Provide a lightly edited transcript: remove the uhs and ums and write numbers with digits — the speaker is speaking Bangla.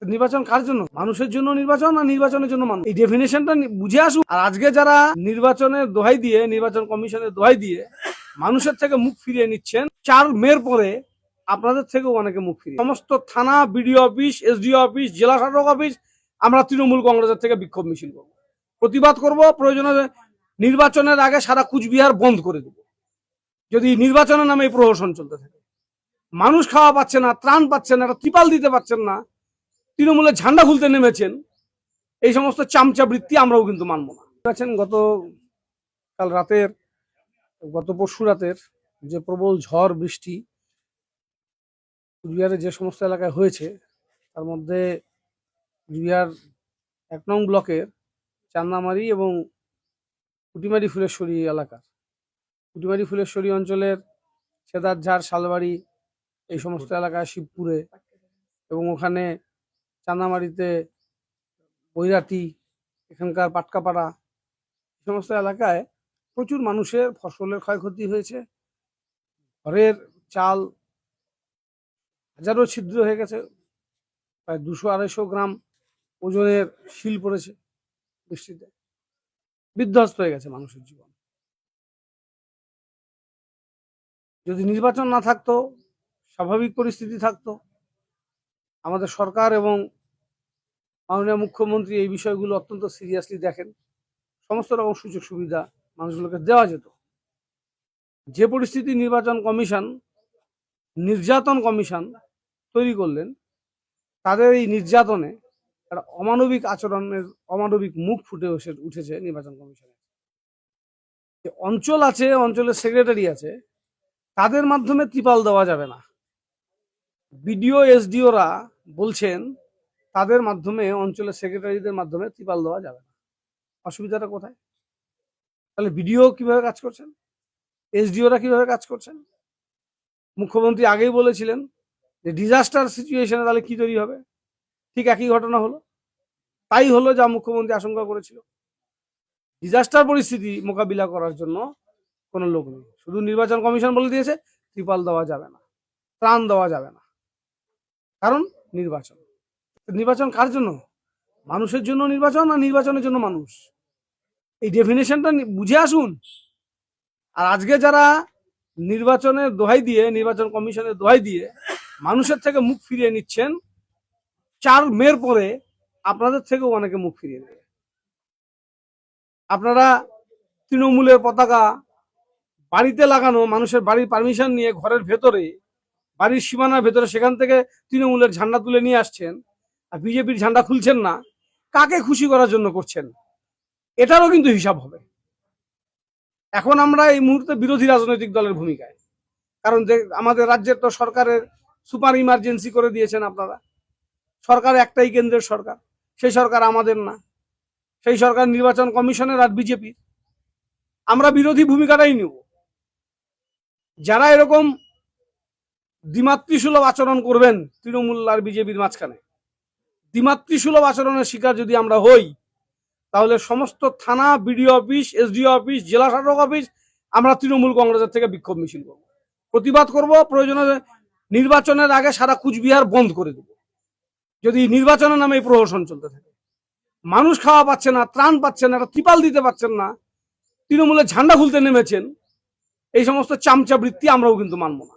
নির্বাচন কার জন্য? মানুষের জন্য নির্বাচন, আর নির্বাচনের জন্য মানুষ। এই ডেফিনেশনটা বুঝে আসুন। আর আজকে যারা নির্বাচনের দোহাই দিয়ে, নির্বাচন কমিশনের দোহাই দিয়ে মানুষের থেকে মুখ ফিরিয়ে নিচ্ছেন, 4 মের পরে আপনাদের থেকেও অনেকে মুখ ফিরিয়ে। সমস্ত থানা, বিডিও অফিস, এসডিও অফিস, জেলা শাসক অফিস আমরা তৃণমূল কংগ্রেসের থেকে বিক্ষোভ মিছিল করবো, প্রতিবাদ করব। প্রয়োজনে নির্বাচনের আগে সারা কুচবিহার বন্ধ করে দেব, যদি নির্বাচনের নামে এই প্রহসন চলতে থাকে। মানুষ খাওয়া পাচ্ছে না, ত্রাণ পাচ্ছে না, একটা ত্রিপাল দিতে পারছেন না, তৃণমূলের ঝান্ডা খুলতে নেমেছেন, এই সমস্ত চামচা বৃত্তি আমরাও কিন্তু মানব না। গত পরশু রাতের যে প্রবল ঝড় বৃষ্টি কুচবিহারে যে সমস্ত এলাকায় হয়েছে, তার মধ্যে কুচবিহার 1 নং ব্লকের চান্দামারি এবং কুটিমারি ফুলেশ্বরী এলাকার, কুটিমারি ফুলেশ্বরী অঞ্চলের সেদারঝাড়, শালবাড়ি, এই সমস্ত এলাকায়, শিবপুরে এবং ওখানে চান্দামারিতে বৈরাটি, এখানকার পাটকাপাড়া, এই সমস্ত এলাকায় প্রচুর মানুষের ফসলের ক্ষয়ক্ষতি হয়েছে। ঘরের চাল হাজারো ছিদ্র হয়ে গেছে, প্রায় 200-250 গ্রাম ওজনের শিল পড়েছে বৃষ্টিতে, বিধ্বস্ত হয়ে গেছে মানুষের জীবন। যদি নির্বাচন না থাকতো, স্বাভাবিক পরিস্থিতি থাকতো, আমাদের সরকার এবং মাননীয় মুখ্যমন্ত্রী এই বিষয়গুলো অত্যন্ত সিরিয়াসলি দেখেন, সমস্ত রকম সুযোগ সুবিধা মানুষগুলোকে দেওয়া যেত। যে পরিস্থিতি নির্বাচন কমিশন, নির্যাতন কমিশন তৈরি করলেন, তাদের এই নির্যাতনে একটা অমানবিক আচরণের, অমানবিক মুখ ফুটে উঠেছে নির্বাচন কমিশনের। যে অঞ্চল আছে, অঞ্চলের সেক্রেটারি আছে, তাদের মাধ্যমে ত্রিপাল দেওয়া যাবে না। বিডিও এসডিওরা বলছেন তাদের মাধ্যমে, অঞ্চলের সেক্রেটারিদের মাধ্যমে ত্রিপাল দেওয়া যাবে না। অসুবিধাটা কোথায়? তাহলে বিডিও কিভাবে কাজ করছেন, এসডিওরা কিভাবে কাজ করছেন? মুখ্যমন্ত্রী আগেই বলেছিলেন যে ডিজাস্টার সিচুয়েশনে তাহলে কি তৈরি হবে, ঠিক একই ঘটনা হলো। তাই হলো যা মুখ্যমন্ত্রী আশঙ্কা করেছিল। ডিজাস্টার পরিস্থিতি মোকাবিলা করার জন্য কোনো লোক নেই, শুধু নির্বাচন কমিশন বলে দিয়েছে ত্রিপাল দেওয়া যাবে না, ত্রাণ দেওয়া যাবে না, কারণ নির্বাচন। নির্বাচন কার জন্য? মানুষের জন্য নির্বাচন, আর নির্বাচনের জন্য মানুষ। এই ডেফিনেশনটা বুঝে আসুন। আর আজকে যারা নির্বাচনের দোহাই দিয়ে, নির্বাচন কমিশনের দোহাই দিয়ে মানুষের থেকে মুখ ফিরিয়ে নিচ্ছেন, 4 মের পরে আপনাদের থেকেও অনেকে মুখ ফিরিয়ে নেবে। আপনারা তৃণমূলের পতাকা বাড়িতে লাগানো, মানুষের বাড়ির পারমিশন নিয়ে ঘরের ভেতরে, বাড়ির সীমানার ভেতরে, সেখান থেকে তৃণমূলের ঝান্ডা তুলে নিয়ে আসছেন, আর বিজেপির ঝান্ডা খুলছেন না। কাকে খুশি করার জন্য করছেন? এটারও কিন্তু হিসাব হবে। এখন আমরা এই মুহূর্তে বিরোধী রাজনৈতিক দলের ভূমিকায়, কারণ আমাদের রাজ্যের তো সরকারের সুপার ইমার্জেন্সি করে দিয়েছেন আপনারা। সরকার একটাই কেন্দ্রের সরকার, সেই সরকার আমাদের না, সেই সরকার নির্বাচন কমিশনের আর বিজেপির। আমরা বিরোধী ভূমিকাটাই নিব। যারা এরকম দ্বিমাতৃসুলভ আচরণ করবেন তৃণমূল আর বিজেপির মাঝখানে, দ্বিমাতৃসুলভ আচরণের শিকার যদি আমরা হই, তাহলে সমস্ত থানা, বিডিও অফিস, এসডিও অফিস, জেলা শাসক অফিস আমরা তৃণমূল কংগ্রেসের থেকে বিক্ষোভ মিছিল করব, প্রতিবাদ করব। প্রয়োজনে নির্বাচনের আগে সারা কুচবিহার বন্ধ করে দেব, যদি নির্বাচনের নামে এই প্রহসন চলতে থাকে। মানুষ খাওয়া পাচ্ছে না, ত্রাণ পাচ্ছেন না, একটা ত্রিপাল দিতে পারছেন না, তৃণমূলের ঝান্ডা খুলতে নেমেছেন, এই সমস্ত চামচা বৃত্তি আমরাও কিন্তু মানব না।